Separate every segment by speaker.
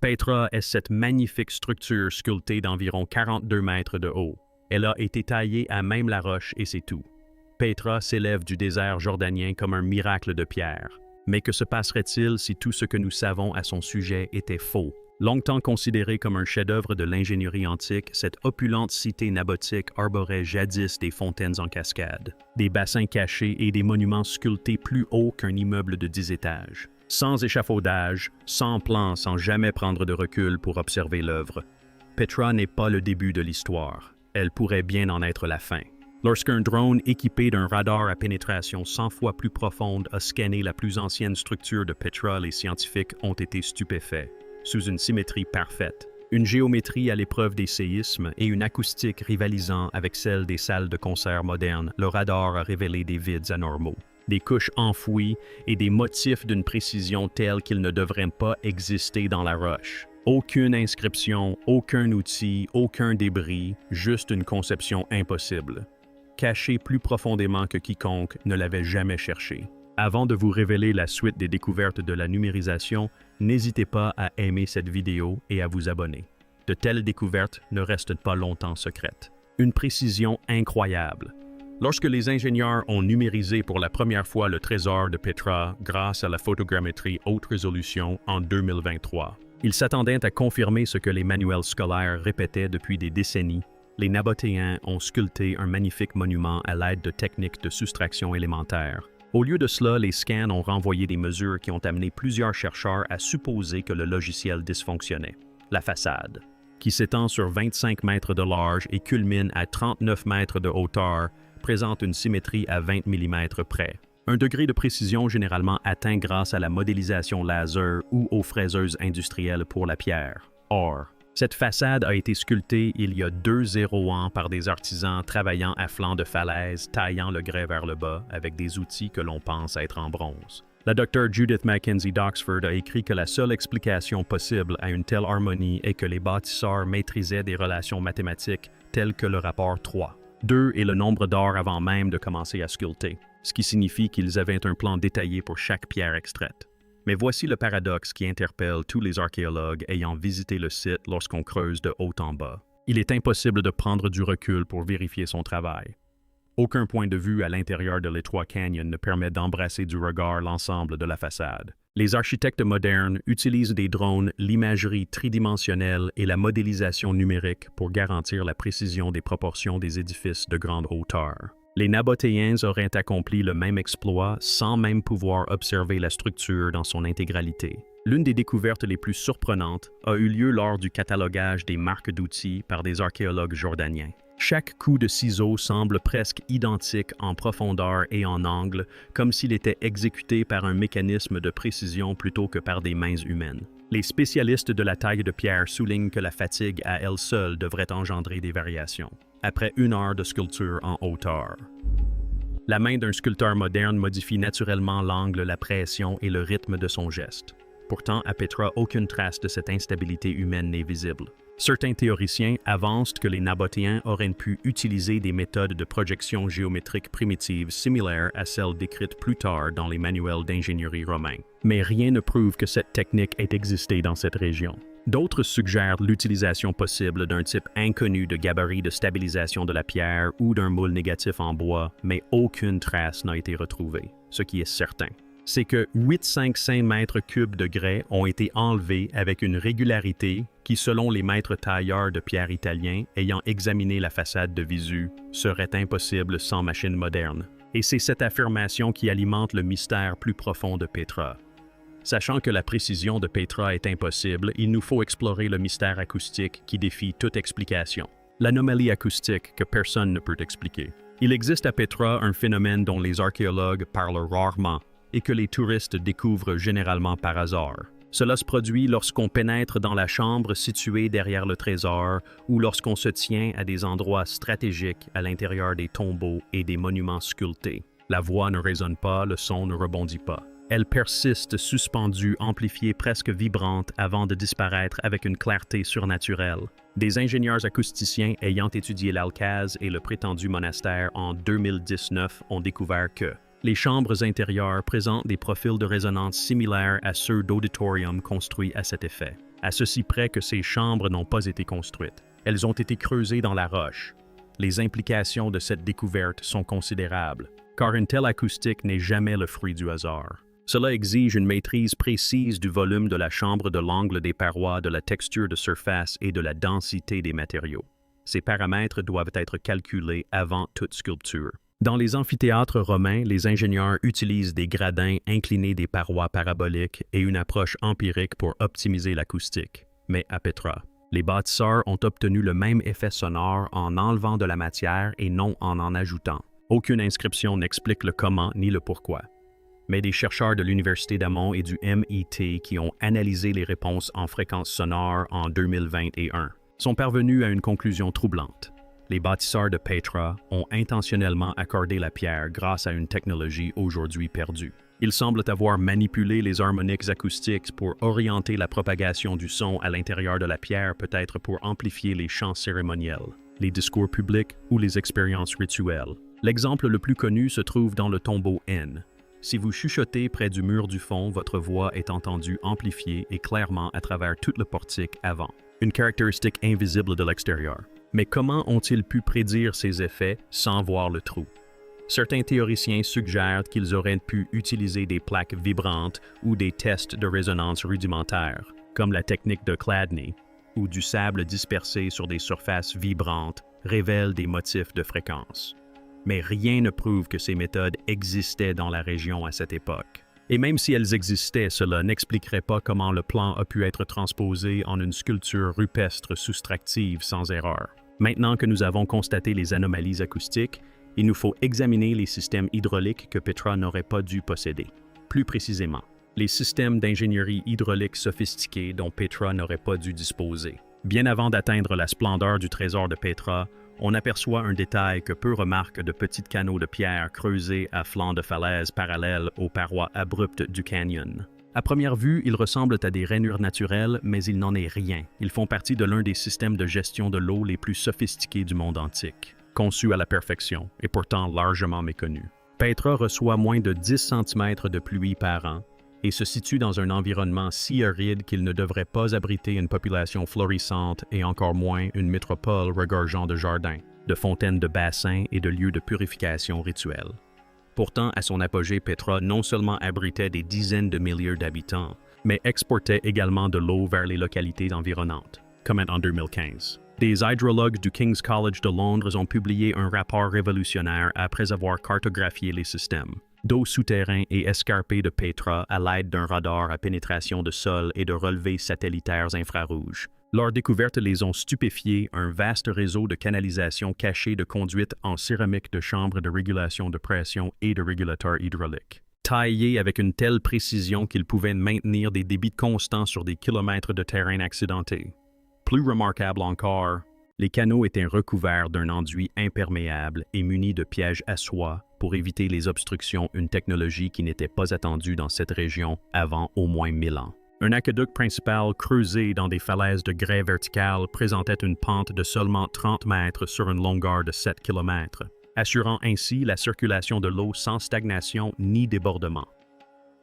Speaker 1: Petra est cette magnifique structure sculptée d'environ 42 mètres de haut. Elle a été taillée à même la roche et c'est tout. Petra s'élève du désert jordanien comme un miracle de pierre. Mais que se passerait-il si tout ce que nous savons à son sujet était faux? Longtemps considérée comme un chef-d'œuvre de l'ingénierie antique, cette opulente cité nabotique arborait jadis des fontaines en cascade, des bassins cachés et des monuments sculptés plus hauts qu'un immeuble de 10 étages. Sans échafaudage, sans plan, sans jamais prendre de recul pour observer l'œuvre. Petra n'est pas le début de l'histoire. Elle pourrait bien en être la fin. Lorsqu'un drone équipé d'un radar à pénétration 100 fois plus profonde a scanné la plus ancienne structure de Petra, les scientifiques ont été stupéfaits. Sous une symétrie parfaite, une géométrie à l'épreuve des séismes et une acoustique rivalisant avec celle des salles de concert modernes, le radar a révélé des vides anormaux, des couches enfouies et des motifs d'une précision telle qu'ils ne devraient pas exister dans la roche. Aucune inscription, aucun outil, aucun débris, juste une conception impossible, cachée plus profondément que quiconque ne l'avait jamais cherchée. Avant de vous révéler la suite des découvertes de la numérisation, n'hésitez pas à aimer cette vidéo et à vous abonner. De telles découvertes ne restent pas longtemps secrètes. Une précision incroyable. Lorsque les ingénieurs ont numérisé pour la première fois le trésor de Petra grâce à la photogrammétrie haute résolution en 2023, ils s'attendaient à confirmer ce que les manuels scolaires répétaient depuis des décennies. Les Nabatéens ont sculpté un magnifique monument à l'aide de techniques de soustraction élémentaire. Au lieu de cela, les scans ont renvoyé des mesures qui ont amené plusieurs chercheurs à supposer que le logiciel dysfonctionnait. La façade, qui s'étend sur 25 mètres de large et culmine à 39 mètres de hauteur, présente une symétrie à 20 mm près. Un degré de précision généralement atteint grâce à la modélisation laser ou aux fraiseuses industrielles pour la pierre. Or, cette façade a été sculptée il y a 2 ans par des artisans travaillant à flanc de falaise, taillant le grès vers le bas avec des outils que l'on pense être en bronze. La Dr Judith Mackenzie d'Oxford a écrit que la seule explication possible à une telle harmonie est que les bâtisseurs maîtrisaient des relations mathématiques telles que le rapport 3. 2 est le nombre d'or avant même de commencer à sculpter, ce qui signifie qu'ils avaient un plan détaillé pour chaque pierre extraite. Mais voici le paradoxe qui interpelle tous les archéologues ayant visité le site lorsqu'on creuse de haut en bas. Il est impossible de prendre du recul pour vérifier son travail. Aucun point de vue à l'intérieur de l'étroit canyon ne permet d'embrasser du regard l'ensemble de la façade. Les architectes modernes utilisent des drones, l'imagerie tridimensionnelle et la modélisation numérique pour garantir la précision des proportions des édifices de grande hauteur. Les Nabatéens auraient accompli le même exploit sans même pouvoir observer la structure dans son intégralité. L'une des découvertes les plus surprenantes a eu lieu lors du catalogage des marques d'outils par des archéologues jordaniens. Chaque coup de ciseau semble presque identique en profondeur et en angle, comme s'il était exécuté par un mécanisme de précision plutôt que par des mains humaines. Les spécialistes de la taille de pierre soulignent que la fatigue à elle seule devrait engendrer des variations, après 1 heure de sculpture en hauteur. La main d'un sculpteur moderne modifie naturellement l'angle, la pression et le rythme de son geste. Pourtant, à Petra, aucune trace de cette instabilité humaine n'est visible. Certains théoriciens avancent que les Nabatéens auraient pu utiliser des méthodes de projection géométrique primitives similaires à celles décrites plus tard dans les manuels d'ingénierie romains. Mais rien ne prouve que cette technique ait existé dans cette région. D'autres suggèrent l'utilisation possible d'un type inconnu de gabarit de stabilisation de la pierre ou d'un moule négatif en bois, mais aucune trace n'a été retrouvée. Ce qui est certain, c'est que 8,55 mètres cubes de grès ont été enlevés avec une régularité qui, selon les maîtres tailleurs de pierre italiens ayant examiné la façade de visu, serait impossible sans machine moderne. Et c'est cette affirmation qui alimente le mystère plus profond de Petra. Sachant que la précision de Petra est impossible, il nous faut explorer le mystère acoustique qui défie toute explication. L'anomalie acoustique que personne ne peut expliquer. Il existe à Petra un phénomène dont les archéologues parlent rarement et que les touristes découvrent généralement par hasard. Cela se produit lorsqu'on pénètre dans la chambre située derrière le trésor ou lorsqu'on se tient à des endroits stratégiques à l'intérieur des tombeaux et des monuments sculptés. La voix ne résonne pas, le son ne rebondit pas. Elle persiste suspendue, amplifiée, presque vibrante avant de disparaître avec une clarté surnaturelle. Des ingénieurs acousticiens ayant étudié l'Alcaz et le prétendu monastère en 2019 ont découvert que les chambres intérieures présentent des profils de résonance similaires à ceux d'auditoriums construits à cet effet. à ceci près que ces chambres n'ont pas été construites. Elles ont été creusées dans la roche. Les implications de cette découverte sont considérables, car une telle acoustique n'est jamais le fruit du hasard. Cela exige une maîtrise précise du volume de la chambre, de l'angle des parois, de la texture de surface et de la densité des matériaux. Ces paramètres doivent être calculés avant toute sculpture. Dans les amphithéâtres romains, les ingénieurs utilisent des gradins inclinés des parois paraboliques et une approche empirique pour optimiser l'acoustique. Mais à Petra, les bâtisseurs ont obtenu le même effet sonore en enlevant de la matière et non en ajoutant. Aucune inscription n'explique le comment ni le pourquoi. Mais des chercheurs de l'Université d'Amont et du MIT qui ont analysé les réponses en fréquences sonores en 2021 sont parvenus à une conclusion troublante. Les bâtisseurs de Petra ont intentionnellement accordé la pierre grâce à une technologie aujourd'hui perdue. Ils semblent avoir manipulé les harmoniques acoustiques pour orienter la propagation du son à l'intérieur de la pierre, peut-être pour amplifier les chants cérémoniels, les discours publics ou les expériences rituelles. L'exemple le plus connu se trouve dans le tombeau N. Si vous chuchotez près du mur du fond, votre voix est entendue amplifiée et clairement à travers tout le portique avant, une caractéristique invisible de l'extérieur. Mais comment ont-ils pu prédire ces effets sans voir le trou? Certains théoriciens suggèrent qu'ils auraient pu utiliser des plaques vibrantes ou des tests de résonance rudimentaires, comme la technique de Chladni, où du sable dispersé sur des surfaces vibrantes révèle des motifs de fréquence. Mais rien ne prouve que ces méthodes existaient dans la région à cette époque. Et même si elles existaient, cela n'expliquerait pas comment le plan a pu être transposé en une sculpture rupestre soustractive sans erreur. Maintenant que nous avons constaté les anomalies acoustiques, il nous faut examiner les systèmes hydrauliques que Petra n'aurait pas dû posséder. Plus précisément, les systèmes d'ingénierie hydraulique sophistiqués dont Petra n'aurait pas dû disposer. Bien avant d'atteindre la splendeur du trésor de Petra, on aperçoit un détail que peu remarquent de petits canaux de pierre creusés à flanc de falaise parallèles aux parois abruptes du canyon. À première vue, ils ressemblent à des rainures naturelles, mais il n'en est rien. Ils font partie de l'un des systèmes de gestion de l'eau les plus sophistiqués du monde antique, conçus à la perfection et pourtant largement méconnus. Petra reçoit moins de 10 cm de pluie par an et se situe dans un environnement si aride qu'il ne devrait pas abriter une population florissante et encore moins une métropole regorgeant de jardins, de fontaines de bassins et de lieux de purification rituels. Pourtant, à son apogée, Petra non seulement abritait des dizaines de milliers d'habitants, mais exportait également de l'eau vers les localités environnantes, comme en 2015. Des hydrologues du King's College de Londres ont publié un rapport révolutionnaire après avoir cartographié les systèmes d'eau souterrain et escarpés de Petra à l'aide d'un radar à pénétration de sol et de relevés satellitaires infrarouges. Leur découverte les ont stupéfiés, un vaste réseau de canalisation caché de conduites en céramique de chambres de régulation de pression et de régulateurs hydrauliques. Taillés avec une telle précision qu'ils pouvaient maintenir des débits constants sur des kilomètres de terrain accidenté. Plus remarquable encore, les canaux étaient recouverts d'un enduit imperméable et munis de pièges à soie pour éviter les obstructions, une technologie qui n'était pas attendue dans cette région avant au moins 1000 ans. Un aqueduc principal creusé dans des falaises de grès verticales présentait une pente de seulement 30 mètres sur une longueur de 7 km, assurant ainsi la circulation de l'eau sans stagnation ni débordement.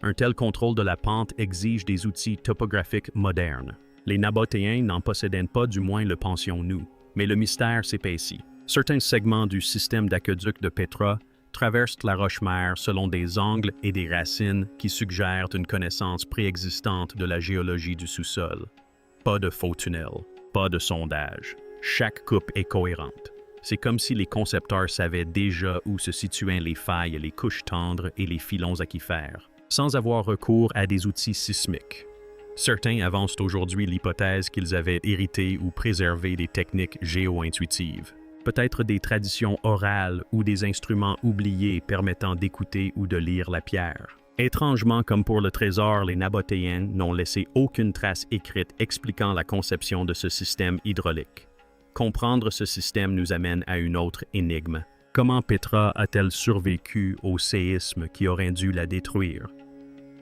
Speaker 1: Un tel contrôle de la pente exige des outils topographiques modernes. Les Nabatéens n'en possédaient pas, du moins le pensions-nous, mais le mystère s'épaissit. Certains segments du système d'aqueduc de Petra traversent la roche-mère selon des angles et des racines qui suggèrent une connaissance préexistante de la géologie du sous-sol. Pas de faux tunnels, pas de sondage. Chaque coupe est cohérente. C'est comme si les concepteurs savaient déjà où se situaient les failles, les couches tendres et les filons aquifères, sans avoir recours à des outils sismiques. Certains avancent aujourd'hui l'hypothèse qu'ils avaient hérité ou préservé des techniques géo-intuitives. Peut-être des traditions orales ou des instruments oubliés permettant d'écouter ou de lire la pierre. Étrangement, comme pour le trésor, les Nabatéens n'ont laissé aucune trace écrite expliquant la conception de ce système hydraulique. Comprendre ce système nous amène à une autre énigme. Comment Petra a-t-elle survécu au séisme qui aurait dû la détruire?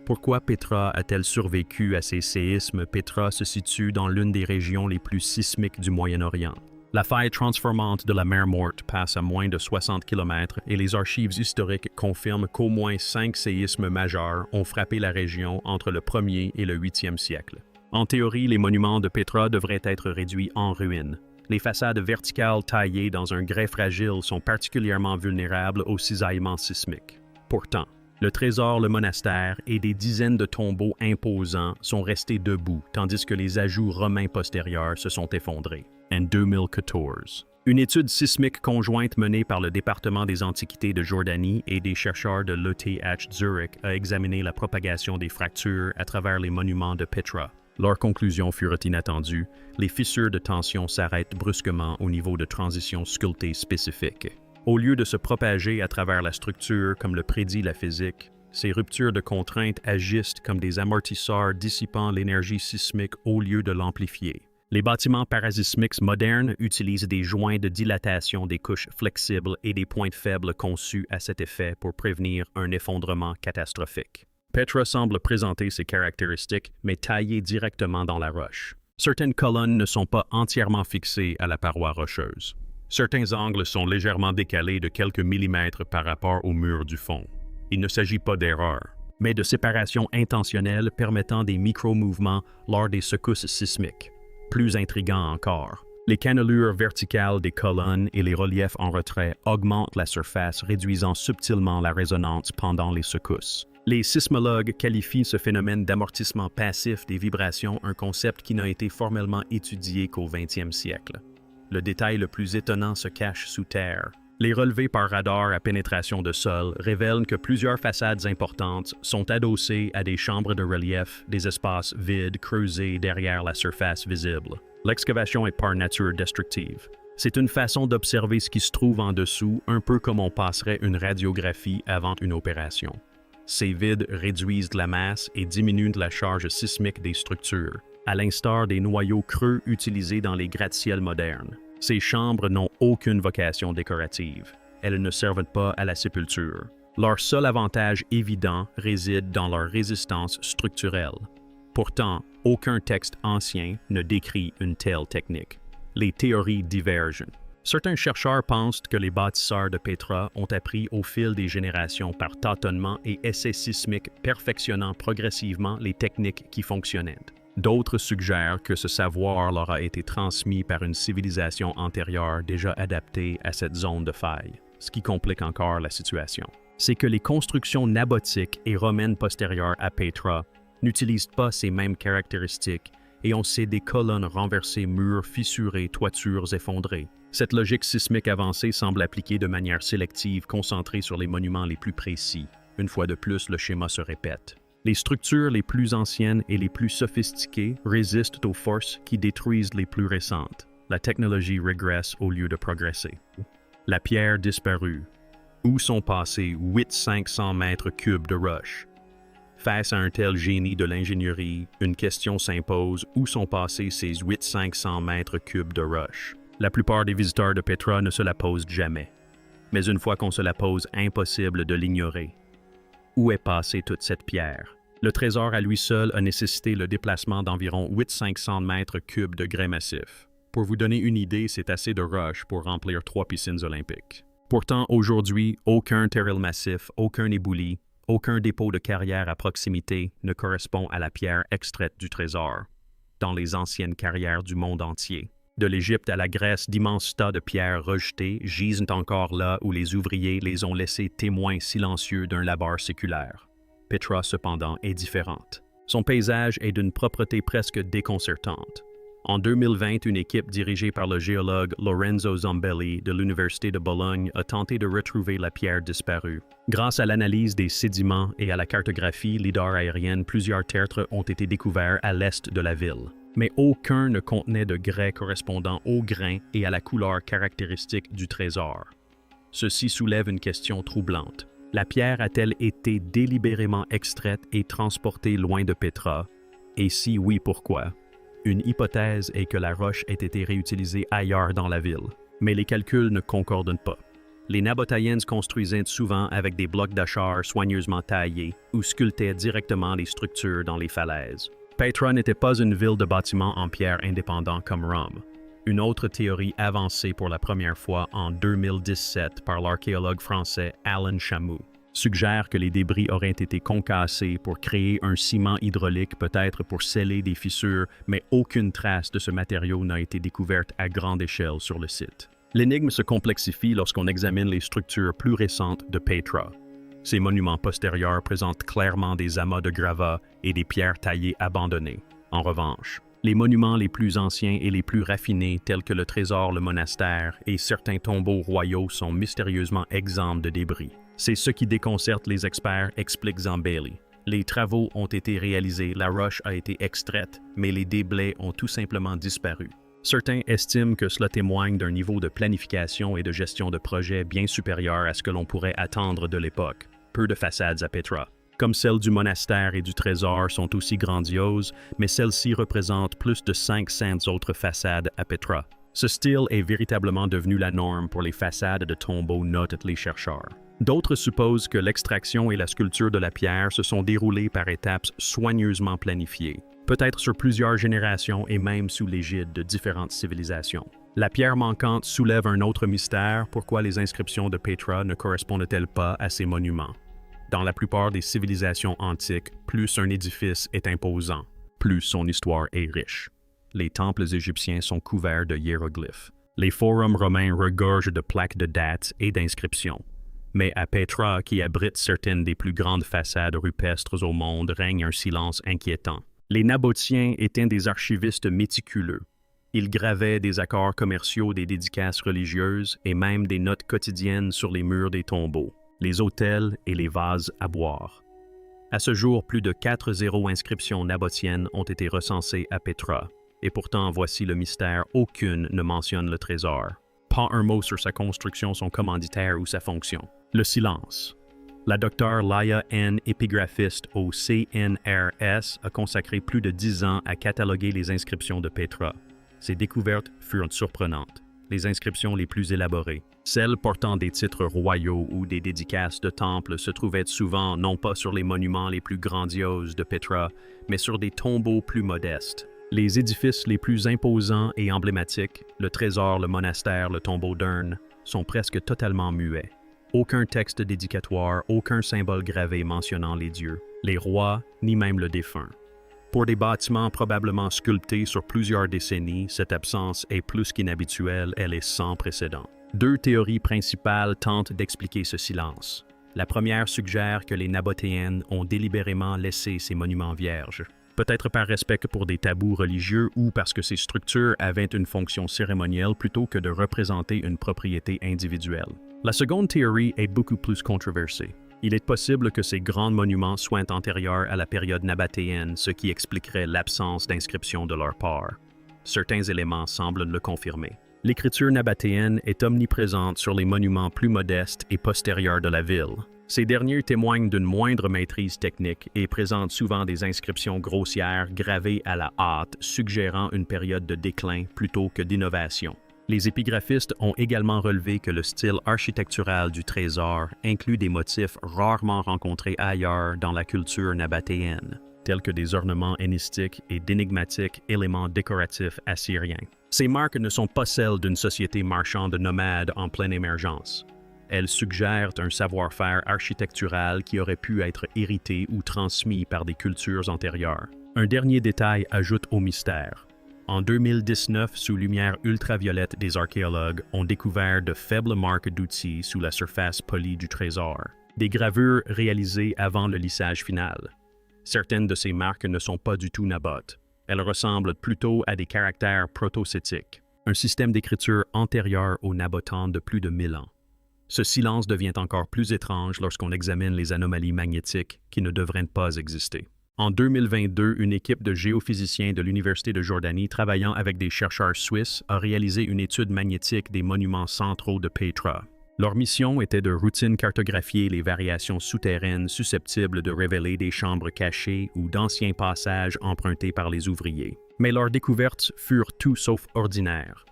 Speaker 1: Pourquoi Petra a-t-elle survécu à ces séismes? Petra se situe dans l'une des régions les plus sismiques du Moyen-Orient. La faille transformante de la mer Morte passe à moins de 60 km et les archives historiques confirment qu'au moins 5 séismes majeurs ont frappé la région entre le 1er et le 8e siècle. En théorie, les monuments de Petra devraient être réduits en ruines. Les façades verticales taillées dans un grès fragile sont particulièrement vulnérables aux cisaillements sismiques. Pourtant, le trésor, le monastère et des dizaines de tombeaux imposants sont restés debout, tandis que les ajouts romains postérieurs se sont effondrés. En 2014, une étude sismique conjointe menée par le département des Antiquités de Jordanie et des chercheurs de l'ETH Zurich a examiné la propagation des fractures à travers les monuments de Petra. Leurs conclusions furent inattendues, les fissures de tension s'arrêtent brusquement au niveau de transitions sculptées spécifiques. Au lieu de se propager à travers la structure comme le prédit la physique, ces ruptures de contraintes agissent comme des amortisseurs dissipant l'énergie sismique au lieu de l'amplifier. Les bâtiments parasismiques modernes utilisent des joints de dilatation des couches flexibles et des pointes faibles conçus à cet effet pour prévenir un effondrement catastrophique. Petra semble présenter ces caractéristiques, mais taillées directement dans la roche. Certaines colonnes ne sont pas entièrement fixées à la paroi rocheuse. Certains angles sont légèrement décalés de quelques millimètres par rapport au mur du fond. Il ne s'agit pas d'erreur, mais de séparation intentionnelle permettant des micro-mouvements lors des secousses sismiques. Plus intriguant encore, les cannelures verticales des colonnes et les reliefs en retrait augmentent la surface, réduisant subtilement la résonance pendant les secousses. Les sismologues qualifient ce phénomène d'amortissement passif des vibrations, un concept qui n'a été formellement étudié qu'au 20e siècle. Le détail le plus étonnant se cache sous terre. Les relevés par radar à pénétration de sol révèlent que plusieurs façades importantes sont adossées à des chambres de relief, des espaces vides creusés derrière la surface visible. L'excavation est par nature destructive. C'est une façon d'observer ce qui se trouve en dessous, un peu comme on passerait une radiographie avant une opération. Ces vides réduisent la masse et diminuent la charge sismique des structures, à l'instar des noyaux creux utilisés dans les gratte-ciels modernes. Ces chambres n'ont aucune vocation décorative. Elles ne servent pas à la sépulture. Leur seul avantage évident réside dans leur résistance structurelle. Pourtant, aucun texte ancien ne décrit une telle technique. Les théories divergent. Certains chercheurs pensent que les bâtisseurs de Petra ont appris au fil des générations par tâtonnement et essais sismiques, perfectionnant progressivement les techniques qui fonctionnaient. D'autres suggèrent que ce savoir leur a été transmis par une civilisation antérieure déjà adaptée à cette zone de faille. Ce qui complique encore la situation, c'est que les constructions nabotiques et romaines postérieures à Petra n'utilisent pas ces mêmes caractéristiques et ont des colonnes renversées, murs fissurés, toitures effondrées. Cette logique sismique avancée semble appliquée de manière sélective, concentrée sur les monuments les plus précis. Une fois de plus, le schéma se répète. Les structures les plus anciennes et les plus sophistiquées résistent aux forces qui détruisent les plus récentes. La technologie régresse au lieu de progresser. La pierre disparue. Où sont passés 500 mètres cubes de roche? Face à un tel génie de l'ingénierie, une question s'impose: où sont passés ces 500 mètres cubes de roche? La plupart des visiteurs de Petra ne se la posent jamais. Mais une fois qu'on se la pose, impossible de l'ignorer. Où est passée toute cette pierre? Le trésor à lui seul a nécessité le déplacement d'environ 500 mètres cubes de grès massif. Pour vous donner une idée, c'est assez de roche pour remplir 3 piscines olympiques. Pourtant, aujourd'hui, aucun terril massif, aucun éboulis, aucun dépôt de carrière à proximité ne correspond à la pierre extraite du trésor. Dans les anciennes carrières du monde entier, de l'Égypte à la Grèce, d'immenses tas de pierres rejetées gisent encore là où les ouvriers les ont laissés témoins silencieux d'un labeur séculaire. Petra, cependant, est différente. Son paysage est d'une propreté presque déconcertante. En 2020, une équipe dirigée par le géologue Lorenzo Zambelli de l'Université de Bologne a tenté de retrouver la pierre disparue. Grâce à l'analyse des sédiments et à la cartographie lidar aérienne, plusieurs tertres ont été découverts à l'est de la ville. Mais aucun ne contenait de grès correspondant au grain et à la couleur caractéristique du trésor. Ceci soulève une question troublante. La pierre a-t-elle été délibérément extraite et transportée loin de Petra? Et si oui, pourquoi? Une hypothèse est que la roche ait été réutilisée ailleurs dans la ville, mais les calculs ne concordent pas. Les Nabotaïens construisaient souvent avec des blocs d'achar soigneusement taillés ou sculptaient directement les structures dans les falaises. Petra n'était pas une ville de bâtiments en pierre indépendants comme Rome. Une autre théorie avancée pour la première fois en 2017 par l'archéologue français Alain Chamou suggèrent que les débris auraient été concassés pour créer un ciment hydraulique, peut-être pour sceller des fissures, mais aucune trace de ce matériau n'a été découverte à grande échelle sur le site. L'énigme se complexifie lorsqu'on examine les structures plus récentes de Petra. Ces monuments postérieurs présentent clairement des amas de gravats et des pierres taillées abandonnées. En revanche, les monuments les plus anciens et les plus raffinés, tels que le trésor, le monastère et certains tombeaux royaux, sont mystérieusement exempts de débris. C'est ce qui déconcerte les experts, explique Zambelli. Les travaux ont été réalisés, la roche a été extraite, mais les déblais ont tout simplement disparu. Certains estiment que cela témoigne d'un niveau de planification et de gestion de projet bien supérieur à ce que l'on pourrait attendre de l'époque. Peu de façades à Petra. Comme celles du monastère et du trésor sont aussi grandioses, mais celles-ci représentent plus de 500 autres façades à Petra. Ce style est véritablement devenu la norme pour les façades de tombeaux, notent les chercheurs. D'autres supposent que l'extraction et la sculpture de la pierre se sont déroulées par étapes soigneusement planifiées, peut-être sur plusieurs générations et même sous l'égide de différentes civilisations. La pierre manquante soulève un autre mystère: pourquoi les inscriptions de Petra ne correspondent-elles pas à ces monuments? Dans la plupart des civilisations antiques, plus un édifice est imposant, plus son histoire est riche. Les temples égyptiens sont couverts de hiéroglyphes. Les forums romains regorgent de plaques de dates et d'inscriptions. Mais à Petra, qui abrite certaines des plus grandes façades rupestres au monde, règne un silence inquiétant. Les Nabatéens étaient des archivistes méticuleux. Ils gravaient des accords commerciaux, des dédicaces religieuses et même des notes quotidiennes sur les murs des tombeaux, les autels et les vases à boire. À ce jour, plus de 40 inscriptions nabatéennes ont été recensées à Petra. Et pourtant, voici le mystère, aucune ne mentionne le trésor. Pas un mot sur sa construction, son commanditaire ou sa fonction. Le silence. La docteure Laia N., épigraphiste au CNRS, a consacré plus de 10 ans à cataloguer les inscriptions de Petra. Ses découvertes furent surprenantes. Les inscriptions les plus élaborées, celles portant des titres royaux ou des dédicaces de temples, se trouvaient souvent non pas sur les monuments les plus grandioses de Petra, mais sur des tombeaux plus modestes. Les édifices les plus imposants et emblématiques, le trésor, le monastère, le tombeau d'Urne, sont presque totalement muets. Aucun texte dédicatoire, aucun symbole gravé mentionnant les dieux, les rois, ni même le défunt. Pour des bâtiments probablement sculptés sur plusieurs décennies, cette absence est plus qu'inhabituelle, elle est sans précédent. Deux théories principales tentent d'expliquer ce silence. La première suggère que les Nabatéennes ont délibérément laissé ces monuments vierges, peut-être par respect pour des tabous religieux ou parce que ces structures avaient une fonction cérémonielle plutôt que de représenter une propriété individuelle. La seconde théorie est beaucoup plus controversée. Il est possible que ces grands monuments soient antérieurs à la période nabatéenne, ce qui expliquerait l'absence d'inscription de leur part. Certains éléments semblent le confirmer. L'écriture nabatéenne est omniprésente sur les monuments plus modestes et postérieurs de la ville. Ces derniers témoignent d'une moindre maîtrise technique et présentent souvent des inscriptions grossières gravées à la hâte, suggérant une période de déclin plutôt que d'innovation. Les épigraphistes ont également relevé que le style architectural du trésor inclut des motifs rarement rencontrés ailleurs dans la culture nabatéenne, tels que des ornements hellénistiques et d'énigmatiques éléments décoratifs assyriens. Ces marques ne sont pas celles d'une société marchande nomade en pleine émergence. Elles suggèrent un savoir-faire architectural qui aurait pu être hérité ou transmis par des cultures antérieures. Un dernier détail ajoute au mystère. En 2019, sous lumière ultraviolette des archéologues, ont découvert de faibles marques d'outils sous la surface polie du trésor, des gravures réalisées avant le lissage final. Certaines de ces marques ne sont pas du tout nabates. Elles ressemblent plutôt à des caractères proto-cétiques, un système d'écriture antérieur aux nabotans de plus de 1000 ans. Ce silence devient encore plus étrange lorsqu'on examine les anomalies magnétiques qui ne devraient pas exister. En 2022, une équipe de géophysiciens de l'Université de Jordanie travaillant avec des chercheurs suisses a réalisé une étude magnétique des monuments centraux de Petra. Leur mission était de routine cartographier les variations souterraines susceptibles de révéler des chambres cachées ou d'anciens passages empruntés par les ouvriers. Mais leurs découvertes furent tout sauf ordinaires.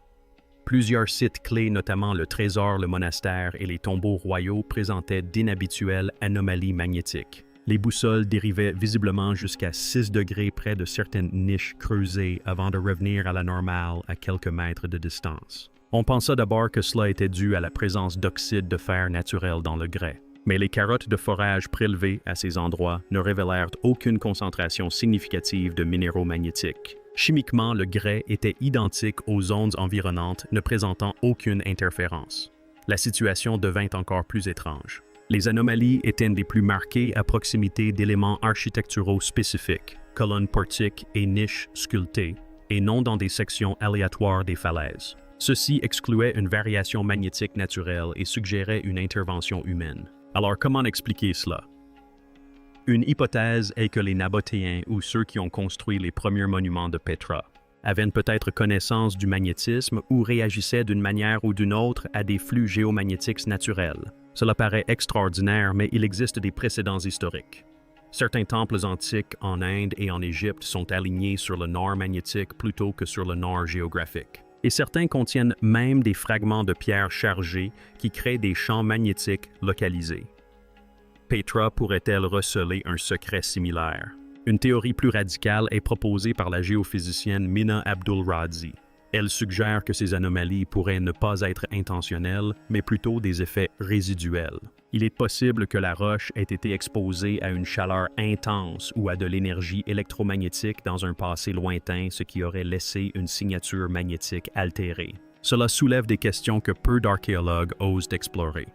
Speaker 1: Plusieurs sites clés, notamment le trésor, le monastère et les tombeaux royaux, présentaient d'inhabituelles anomalies magnétiques. Les boussoles dérivaient visiblement jusqu'à 6 degrés près de certaines niches creusées avant de revenir à la normale à quelques mètres de distance. On pensa d'abord que cela était dû à la présence d'oxyde de fer naturel dans le grès. Mais les carottes de forage prélevées à ces endroits ne révélèrent aucune concentration significative de minéraux magnétiques. Chimiquement, le grès était identique aux zones environnantes, ne présentant aucune interférence. La situation devint encore plus étrange. Les anomalies étaient les plus marquées à proximité d'éléments architecturaux spécifiques, colonnes portiques et niches sculptées, et non dans des sections aléatoires des falaises. Ceci excluait une variation magnétique naturelle et suggérait une intervention humaine. Alors comment expliquer cela? Une hypothèse est que les Nabatéens ou ceux qui ont construit les premiers monuments de Petra avaient peut-être connaissance du magnétisme ou réagissaient d'une manière ou d'une autre à des flux géomagnétiques naturels. Cela paraît extraordinaire, mais il existe des précédents historiques. Certains temples antiques en Inde et en Égypte sont alignés sur le nord magnétique plutôt que sur le nord géographique. Et certains contiennent même des fragments de pierre chargés qui créent des champs magnétiques localisés. Petra pourrait-elle receler un secret similaire? Une théorie plus radicale est proposée par la géophysicienne Mina Abdul-Radzi. Elle suggère que ces anomalies pourraient ne pas être intentionnelles, mais plutôt des effets résiduels. Il est possible que la roche ait été exposée à une chaleur intense ou à de l'énergie électromagnétique dans un passé lointain, ce qui aurait laissé une signature magnétique altérée. Cela soulève des questions que peu d'archéologues osent explorer.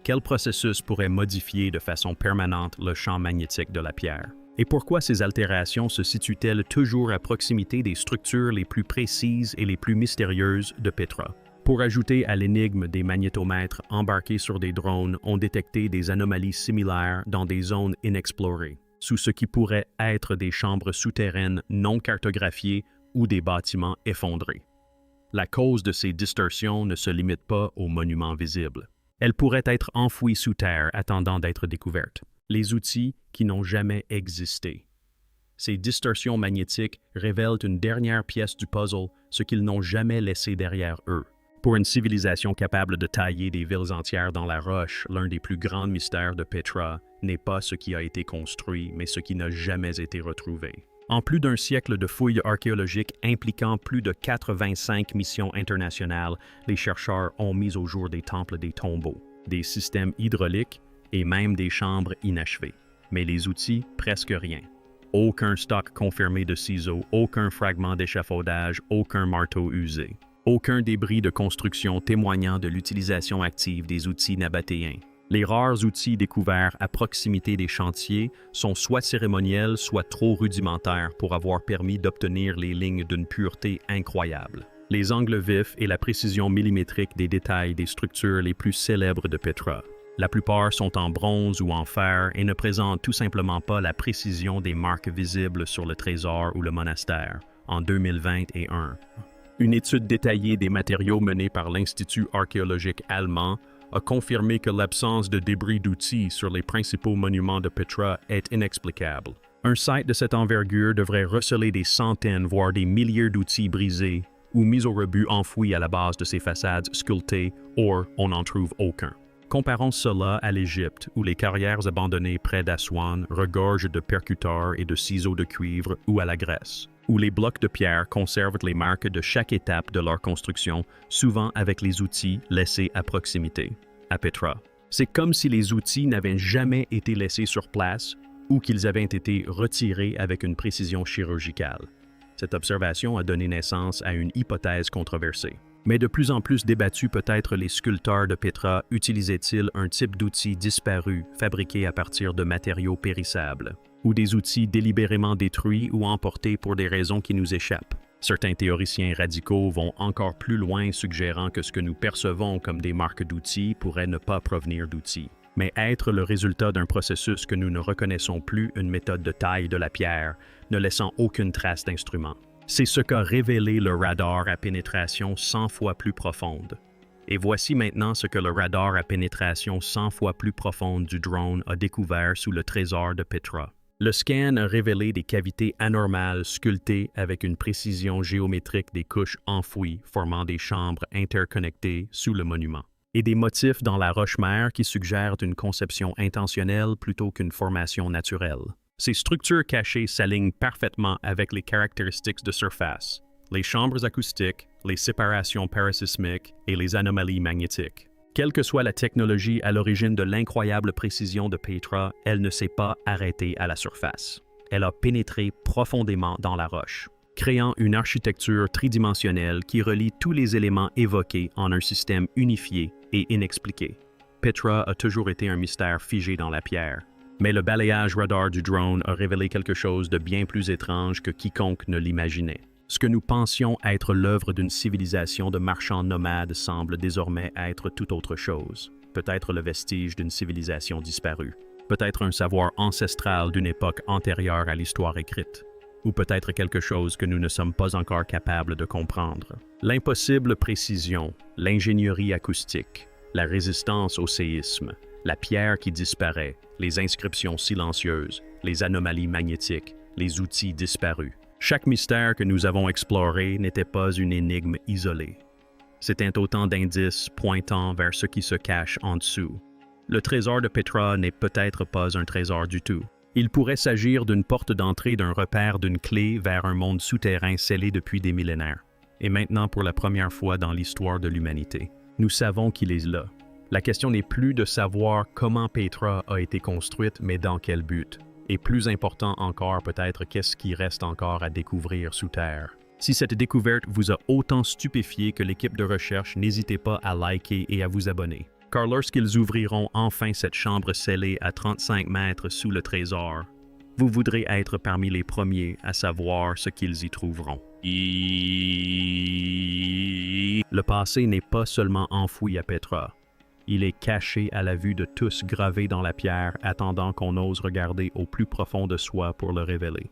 Speaker 1: Quel processus pourrait modifier de façon permanente le champ magnétique de la pierre? Et pourquoi ces altérations se situent-elles toujours à proximité des structures les plus précises et les plus mystérieuses de Petra? Pour ajouter à l'énigme des magnétomètres embarqués sur des drones ont détecté des anomalies similaires dans des zones inexplorées, sous ce qui pourrait être des chambres souterraines non cartographiées ou des bâtiments effondrés. La cause de ces distorsions ne se limite pas aux monuments visibles. Elles pourraient être enfouies sous terre attendant d'être découvertes. Les outils qui n'ont jamais existé. Ces distorsions magnétiques révèlent une dernière pièce du puzzle, ce qu'ils n'ont jamais laissé derrière eux. Pour une civilisation capable de tailler des villes entières dans la roche, l'un des plus grands mystères de Petra n'est pas ce qui a été construit, mais ce qui n'a jamais été retrouvé. En plus d'un siècle de fouilles archéologiques impliquant plus de 85 missions internationales, les chercheurs ont mis au jour des temples des tombeaux, des systèmes hydrauliques et même des chambres inachevées. Mais les outils, presque rien. Aucun stock confirmé de ciseaux, aucun fragment d'échafaudage, aucun marteau usé. Aucun débris de construction témoignant de l'utilisation active des outils nabatéens. Les rares outils découverts à proximité des chantiers sont soit cérémoniels, soit trop rudimentaires pour avoir permis d'obtenir les lignes d'une pureté incroyable. Les angles vifs et la précision millimétrique des détails des structures les plus célèbres de Petra. La plupart sont en bronze ou en fer et ne présentent tout simplement pas la précision des marques visibles sur le trésor ou le monastère, en 2021. Une étude détaillée des matériaux menée par l'Institut archéologique allemand a confirmé que l'absence de débris d'outils sur les principaux monuments de Petra est inexplicable. Un site de cette envergure devrait receler des centaines, voire des milliers d'outils brisés ou mis au rebut enfouis à la base de ses façades sculptées, or on n'en trouve aucun. Comparons cela à l'Égypte, où les carrières abandonnées près d'Aswan regorgent de percuteurs et de ciseaux de cuivre, ou à la Grèce, où les blocs de pierre conservent les marques de chaque étape de leur construction, souvent avec les outils laissés à proximité. À Petra, c'est comme si les outils n'avaient jamais été laissés sur place ou qu'ils avaient été retirés avec une précision chirurgicale. Cette observation a donné naissance à une hypothèse controversée. Mais de plus en plus débattu, peut-être les sculpteurs de Petra utilisaient-ils un type d'outil disparu, fabriqué à partir de matériaux périssables, ou des outils délibérément détruits ou emportés pour des raisons qui nous échappent. Certains théoriciens radicaux vont encore plus loin, suggérant que ce que nous percevons comme des marques d'outils pourrait ne pas provenir d'outils, mais être le résultat d'un processus que nous ne reconnaissons plus, une méthode de taille de la pierre, ne laissant aucune trace d'instrument. C'est ce qu'a révélé le radar à pénétration 100 fois plus profonde. Et voici maintenant ce que le radar à pénétration 100 fois plus profonde du drone a découvert sous le trésor de Petra. Le scan a révélé des cavités anormales sculptées avec une précision géométrique des couches enfouies formant des chambres interconnectées sous le monument, et des motifs dans la roche-mère qui suggèrent une conception intentionnelle plutôt qu'une formation naturelle. Ces structures cachées s'alignent parfaitement avec les caractéristiques de surface, les chambres acoustiques, les séparations parasismiques et les anomalies magnétiques. Quelle que soit la technologie à l'origine de l'incroyable précision de Petra, elle ne s'est pas arrêtée à la surface. Elle a pénétré profondément dans la roche, créant une architecture tridimensionnelle qui relie tous les éléments évoqués en un système unifié et inexpliqué. Petra a toujours été un mystère figé dans la pierre, mais le balayage radar du drone a révélé quelque chose de bien plus étrange que quiconque ne l'imaginait. Ce que nous pensions être l'œuvre d'une civilisation de marchands nomades semble désormais être tout autre chose. Peut-être le vestige d'une civilisation disparue. Peut-être un savoir ancestral d'une époque antérieure à l'histoire écrite. Ou peut-être quelque chose que nous ne sommes pas encore capables de comprendre. L'impossible précision, l'ingénierie acoustique, la résistance au séisme, la pierre qui disparaît, les inscriptions silencieuses, les anomalies magnétiques, les outils disparus. Chaque mystère que nous avons exploré n'était pas une énigme isolée. C'était autant d'indices pointant vers ce qui se cache en dessous. Le trésor de Petra n'est peut-être pas un trésor du tout. Il pourrait s'agir d'une porte d'entrée d'un repère d'une clé vers un monde souterrain scellé depuis des millénaires. Et maintenant, pour la première fois dans l'histoire de l'humanité, nous savons qu'il est là. La question n'est plus de savoir comment Petra a été construite, mais dans quel but. Et plus important encore, peut-être, qu'est-ce qui reste encore à découvrir sous terre. Si cette découverte vous a autant stupéfié que l'équipe de recherche, n'hésitez pas à liker et à vous abonner. Car lorsqu'ils ouvriront enfin cette chambre scellée à 35 mètres sous le trésor, vous voudrez être parmi les premiers à savoir ce qu'ils y trouveront. Le passé n'est pas seulement enfoui à Petra. Il est caché à la vue de tous, gravé dans la pierre, attendant qu'on ose regarder au plus profond de soi pour le révéler.